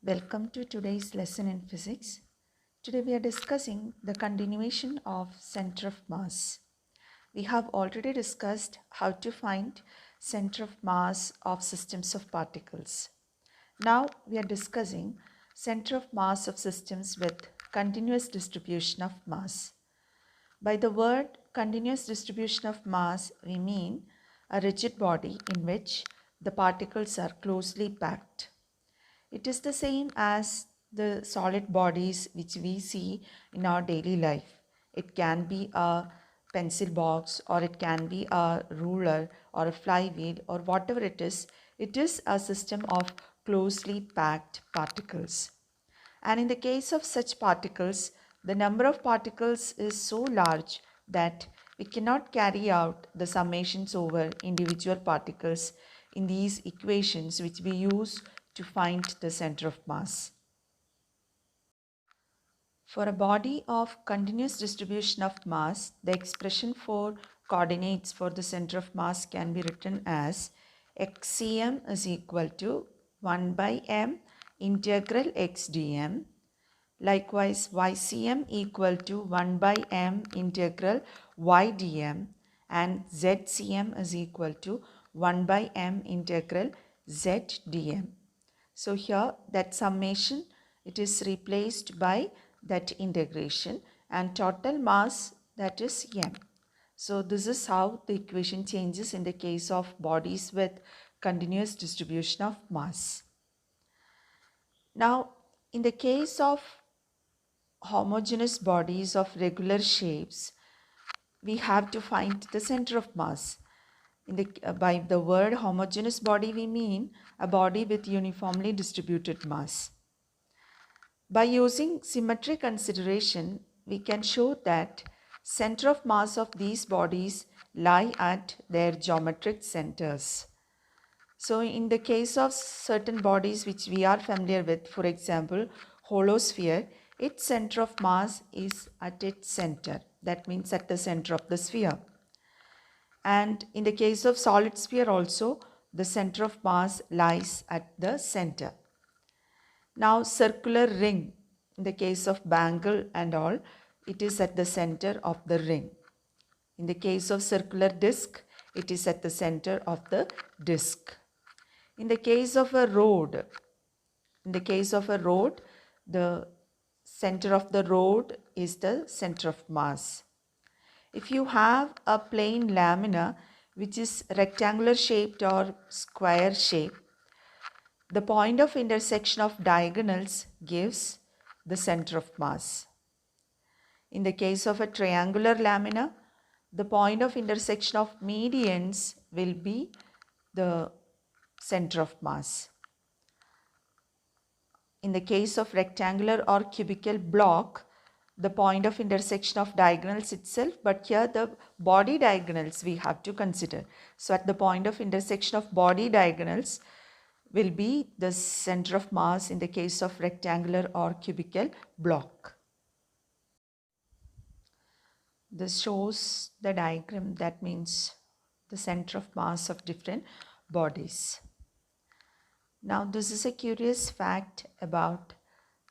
Welcome to today's lesson in physics. Today we are discussing the continuation of center of mass. We have already discussed how to find center of mass of systems of particles. Now we are discussing center of mass of systems with continuous distribution of mass. By the word continuous distribution of mass, we mean a rigid body in which the particles are closely packed. It is the same as the solid bodies which we see in our daily life. It can be a pencil box, or it can be a ruler or a flywheel, or whatever it is. It is a system of closely packed particles. And in the case of such particles, the number of particles is so large that we cannot carry out the summations over individual particles in these equations which we use to find the center of mass. For a body of continuous distribution of mass, the expression for coordinates for the center of mass can be written as xcm is equal to 1 by m integral x dm. Likewise, ycm equal to 1 by m integral y dm, and zcm is equal to 1 by m integral z dm. So here that summation, it is replaced by that integration, and total mass, that is m. So this is how the equation changes in the case of bodies with continuous distribution of mass. Now in the case of homogeneous bodies of regular shapes, we have to find the center of mass. By the word homogeneous body, we mean a body with uniformly distributed mass. By using symmetry consideration, we can show that center of mass of these bodies lie at their geometric centers. So in the case of certain bodies which we are familiar with, for example, hollow sphere, its center of mass is at its center. That means at the center of the sphere. And in the case of solid sphere also, the center of mass lies at the center. Now circular ring, in the case of bangle and all, it is at the center of the ring. In the case of circular disc, it is at the center of the disc. In the case of a road, the center of the road is the center of mass. If you have a plain lamina which is rectangular shaped or square shape, the point of intersection of diagonals gives the center of mass. In the case of a triangular lamina, the point of intersection of medians will be the center of mass. In the case of rectangular or cubical block, the point of intersection of diagonals itself, but here the body diagonals we have to consider. So at the point of intersection of body diagonals will be the center of mass in the case of rectangular or cubical block. This shows the diagram, that means the center of mass of different bodies. Now this is a curious fact about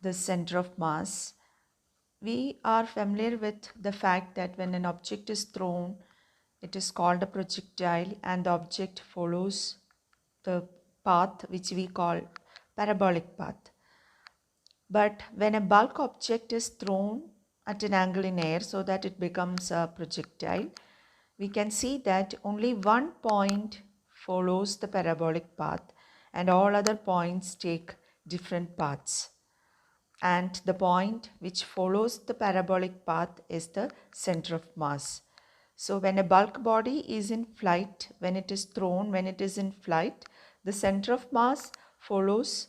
the center of mass. We are familiar with the fact that when an object is thrown, it is called a projectile, and the object follows the path which we call parabolic path. But when a bulk object is thrown at an angle in air so that it becomes a projectile, we can see that only one point follows the parabolic path and all other points take different paths. And the point which follows the parabolic path is the center of mass. So when a bulk body is in flight, when it is thrown, when it is in flight, the center of mass follows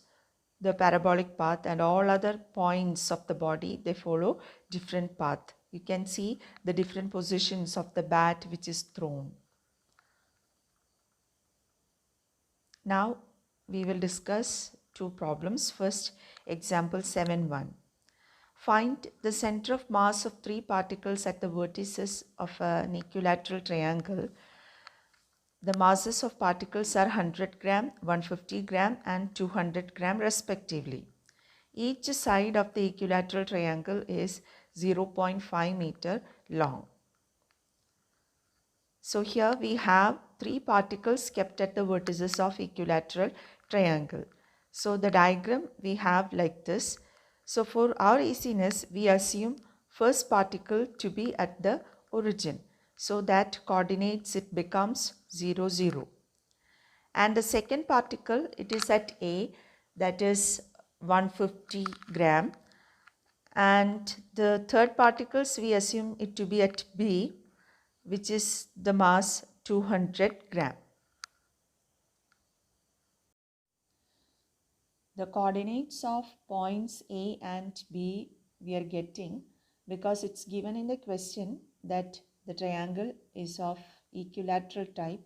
the parabolic path, and all other points of the body, they follow different path. You can see the different positions of the bat which is thrown. Now we will discuss two problems. First, example 7.1. Find the center of mass of three particles at the vertices of an equilateral triangle. The masses of particles are 100 gram, 150 gram and 200 gram respectively. Each side of the equilateral triangle is 0.5 meter long. So here we have three particles kept at the vertices of equilateral triangle. So the diagram we have like this. So for our easiness, we assume first particle to be at the origin. So that coordinates it becomes 0, 0. And the second particle, it is at A, that is 150 gram. And the third particles, we assume it to be at B, which is the mass 200 gram. The coordinates of points A and B we are getting because it's given in the question that the triangle is of equilateral type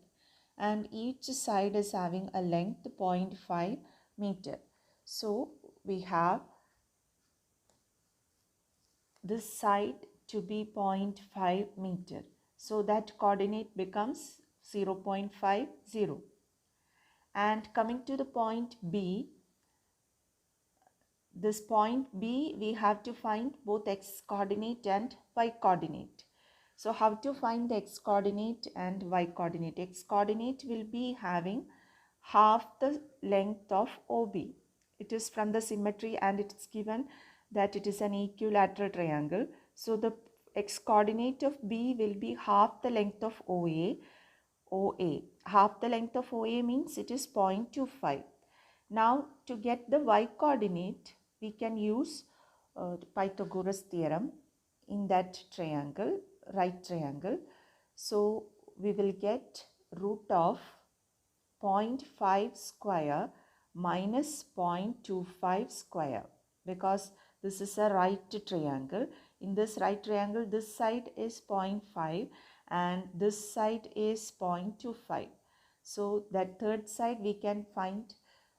and each side is having a length 0.5 meter. So we have this side to be 0.5 meter. So that coordinate becomes 0.50. And coming to the point B, this point B, we have to find both x coordinate and y coordinate. So how to find the x coordinate and y coordinate? X coordinate will be having half the length of OB. It is from the symmetry and it's given that it is an equilateral triangle. So the x coordinate of B will be half the length of OA. Half the length of OA means it is 0.25. Now to get the y coordinate, we can use Pythagoras theorem in that triangle, right triangle. So we will get root of 0.5 square minus 0.25 square because this is a right triangle. In this right triangle, this side is 0.5 and this side is 0.25. So that third side we can find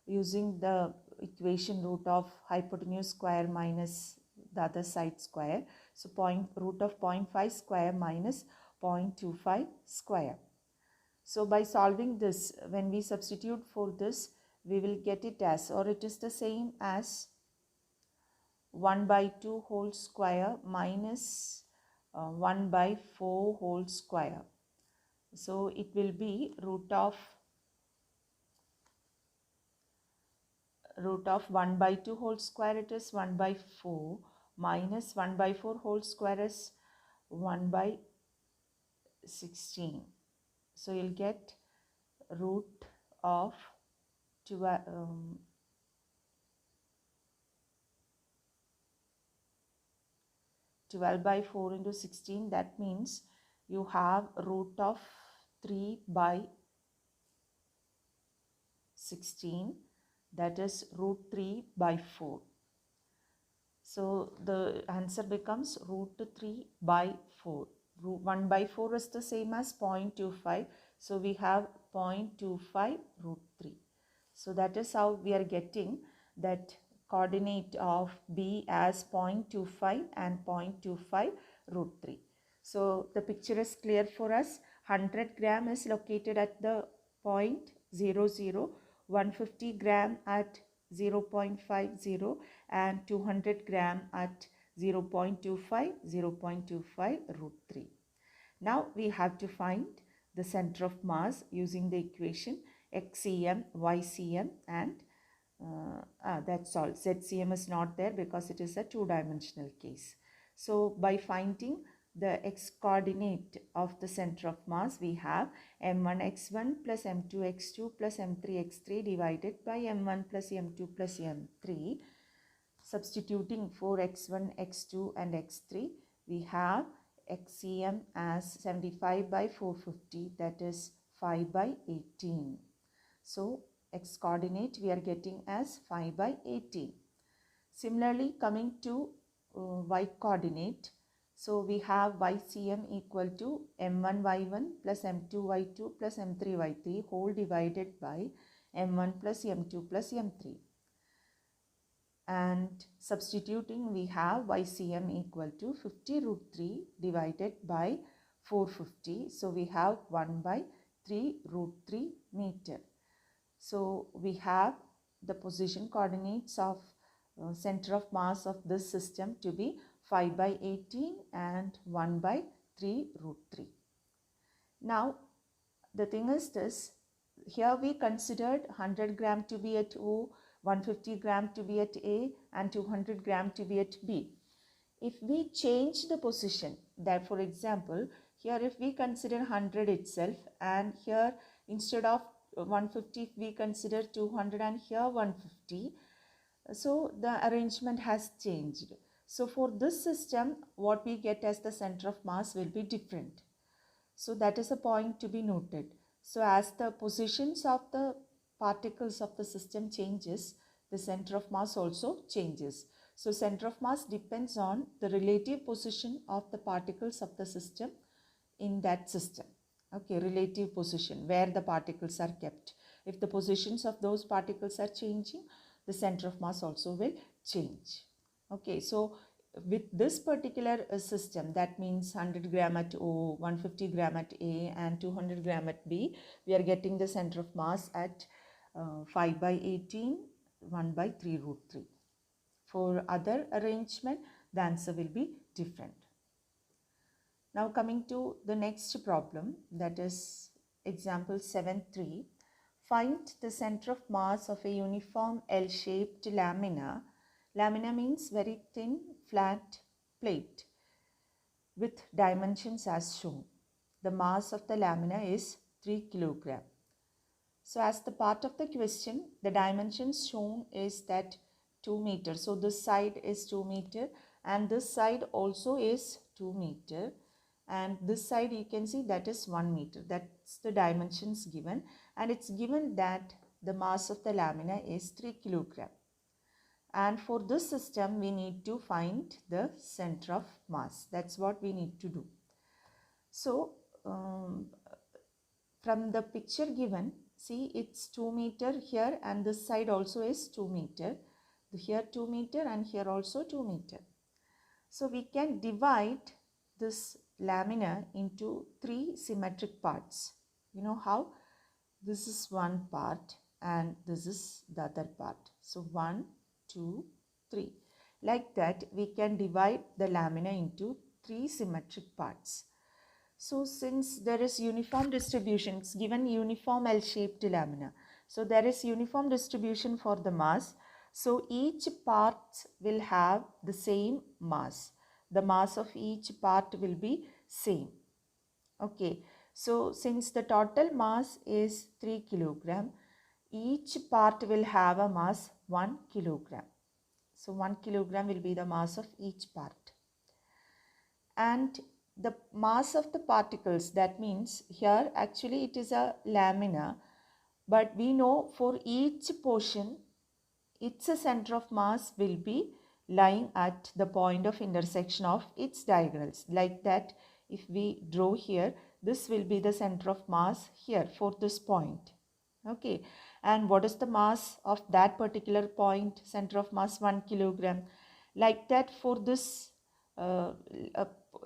using the equation root of hypotenuse square minus the other side square. So root of 0.5 square minus 0.25 square. So by solving this, when we substitute for this, we will get it as, or it is the same as 1 by 2 whole square minus 1 by 4 whole square. So it will be root of 1 by 2 whole square, it is 1 by 4 minus 1 by 4 whole square is 1 by 16. So you'll get root of 12 by 4 into 16. That means you have root of 3 by 16, that is root 3 by 4. So the answer becomes root 3 by 4. Root 1 by 4 is the same as 0.25. So we have 0.25 root 3. So that is how we are getting that coordinate of B as 0.25 and 0.25 root 3. So the picture is clear for us. 100 gram is located at the point 0, 0, 150 gram at 0.50 and 200 gram at 0.25, 0.25 root 3. Now we have to find the center of mass using the equation xcm, ycm and that's all. ZCM is not there because it is a two-dimensional case. So by finding the x coordinate of the center of mass, we have m1 x1 plus m2 x2 plus m3 x3 divided by m1 plus m2 plus m3. Substituting for x1, x2 and x3, we have xcm as 75 by 450, that is 5 by 18. So x coordinate we are getting as 5 by 18. Similarly, coming to y coordinate, so we have ycm equal to m1 y1 plus m2 y2 plus m3 y3 whole divided by m1 plus m2 plus m3. And substituting, we have ycm equal to 50 root 3 divided by 450. So we have 1 by 3 root 3 meter. So we have the position coordinates of center of mass of this system to be 5 by 18 and 1 by 3 root 3. Now the thing is this, here we considered 100 gram to be at O, 150 gram to be at A and 200 gram to be at B. If we change the position, that for example, here if we consider 100 itself and here instead of 150 we consider 200 and here 150, so the arrangement has changed. So for this system, what we get as the center of mass will be different. So that is a point to be noted. So as the positions of the particles of the system changes, the center of mass also changes. So center of mass depends on the relative position of the particles of the system in that system. Okay, relative position where the particles are kept. If the positions of those particles are changing, the center of mass also will change. Okay, so with this particular system, that means 100 gram at O, 150 gram at A and 200 gram at B, we are getting the center of mass at 5 by 18, 1 by 3 root 3. For other arrangement, the answer will be different. Now coming to the next problem, that is example 7.3. Find the center of mass of a uniform L-shaped lamina. Lamina means very thin, flat plate with dimensions as shown. The mass of the lamina is 3 kilogram. So as the part of the question, the dimensions shown is that 2 meters. So this side is 2 meter and this side also is 2 meter. And this side you can see that is 1 meter. That's the dimensions given, and it's given that the mass of the lamina is 3 kilogram. And for this system we need to find the center of mass. That's what we need to do. So from the picture given, see it's 2 meter here and this side also is 2 meter. Here 2 meter and here also 2 meter. So we can divide this lamina into 3 symmetric parts. You know how? This is one part and this is the other part. So 1, 2, 3. Like that we can divide the lamina into 3 symmetric parts. So since there is uniform distribution, it's given uniform L-shaped lamina. So there is uniform distribution for the mass. So each part will have the same mass. The mass of each part will be same. Okay. So since the total mass is 3 kilogram, each part will have a mass 1 kilogram. So 1 kilogram will be the mass of each part. And the mass of the particles, that means here actually it is a lamina, but we know for each portion its center of mass will be lying at the point of intersection of its diagonals. Like that, if we draw here, this will be the center of mass here for this point. Okay, and what is the mass of that particular point? Center of mass 1 kilogram. Like that, for this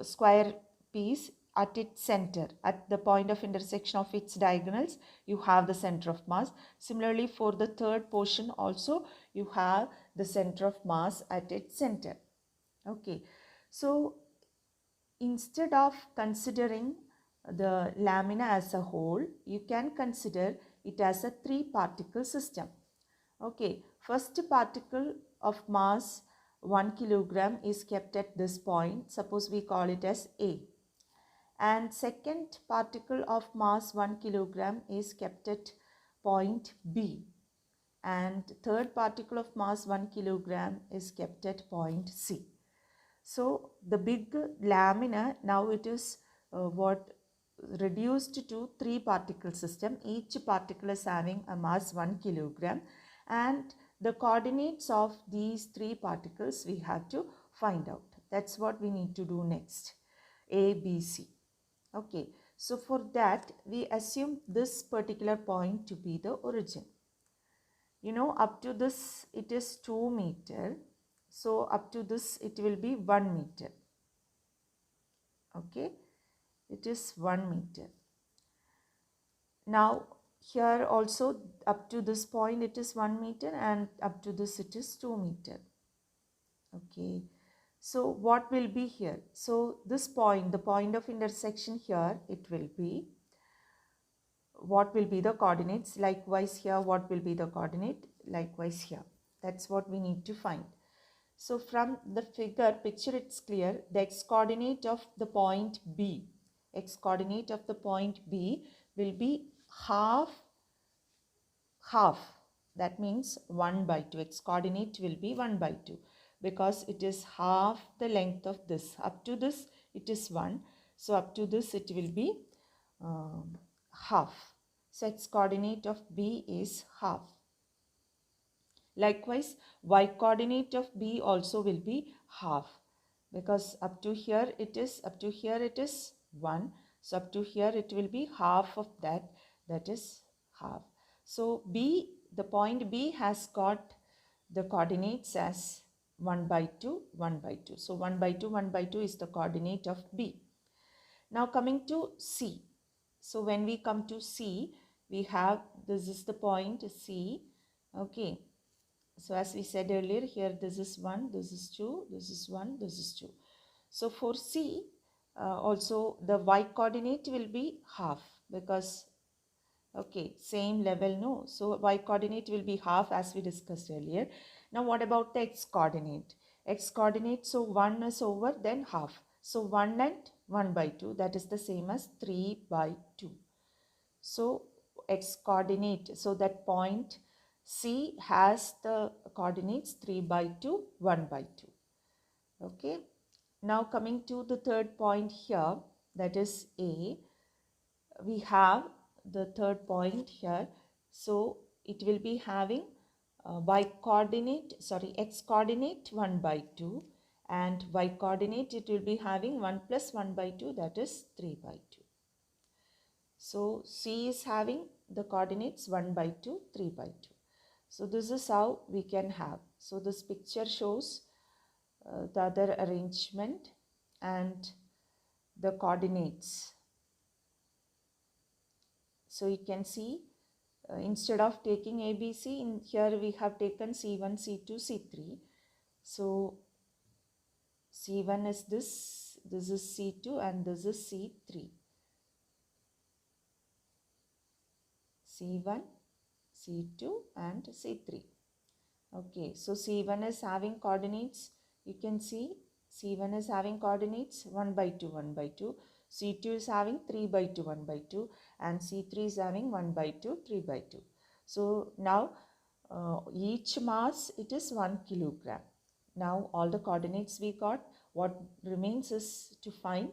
square piece, at its center, at the point of intersection of its diagonals, you have the center of mass. Similarly, for the third portion also, you have the center of mass at its center. Okay, so instead of considering the lamina as a whole, you can consider it as a 3-particle system. Okay, first particle of mass 1 kilogram is kept at this point. Suppose we call it as A. And second particle of mass 1 kilogram is kept at point B. And third particle of mass 1 kilogram is kept at point C. So the big lamina, now it is reduced to 3-particle system. Each particle is having a mass 1 kilogram, and the coordinates of these 3 particles we have to find out. That's what we need to do next. A, B, C. Okay, so for that we assume this particular point to be the origin. You know, up to this it is 2 meter. So up to this it will be 1 meter. Okay, it is 1 meter. Now here also up to this point it is 1 meter and up to this it is 2 meter. Okay, so what will be here? So this point, the point of intersection here, it will be, what will be the coordinates? Likewise here, what will be the coordinate? Likewise here. That's what we need to find. So from the picture it's clear, the x coordinate of the point B, x coordinate of the point B will be half, that means 1 by 2, x coordinate will be 1 by 2 because it is half the length of this. Up to this it is 1, so up to this it will be half. So x coordinate of B is half. Likewise, y coordinate of B also will be half because up to here it is 1. So up to here it will be half of that, that is half. So B, the point B has got the coordinates as 1 by 2, 1 by 2. So 1 by 2, 1 by 2 is the coordinate of B. Now coming to C. So when we come to C, we have, this is the point C. Okay. So as we said earlier, here this is 1, this is 2, this is 1, this is 2. So for C, also the y coordinate will be half because, okay, same level, no. So y coordinate will be half as we discussed earlier. Now what about the x coordinate? X coordinate, so 1 is over, then half. So 1 and 1 by 2, that is the same as 3 by 2. So x coordinate, so that point C has the coordinates 3 by 2, 1 by 2. Okay. Now coming to the third point here, that is A. We have the third point here. So it will be having x coordinate 1 by 2, and y coordinate it will be having 1 plus 1 by 2, that is 3 by 2. So C is having the coordinates 1 by 2, 3 by 2. So this is how we can have. So this picture shows the other arrangement and the coordinates. So you can see instead of taking ABC, in here we have taken C1, C2, C3. So C1 is this is C2 and this is C3. C1, C2 and C3. Okay, so C1 is having coordinates, you can see C1 is having coordinates 1 by 2, 1 by 2. C2 is having 3 by 2, 1 by 2, and C3 is having 1 by 2, 3 by 2. So now each mass, it is 1 kilogram. Now all the coordinates we got, what remains is to find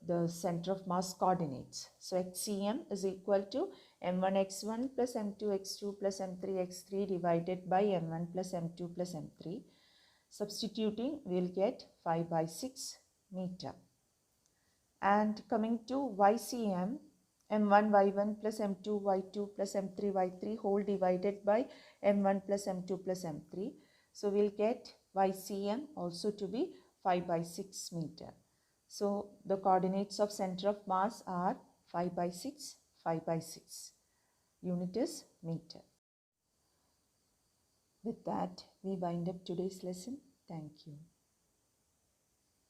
the center of mass coordinates. So HCM is equal to m1x1 plus m2x2 plus m3x3 divided by m1 plus m2 plus m3. Substituting, we will get 5 by 6 meter. And coming to YCM, m1 y1 plus m2 y2 plus m3 y3 whole divided by m1 plus m2 plus m3. So we will get YCM also to be 5 by 6 meter. So the coordinates of center of mass are 5 by 6, 5 by 6. Unit is meter. With that, we wind up today's lesson. Thank you.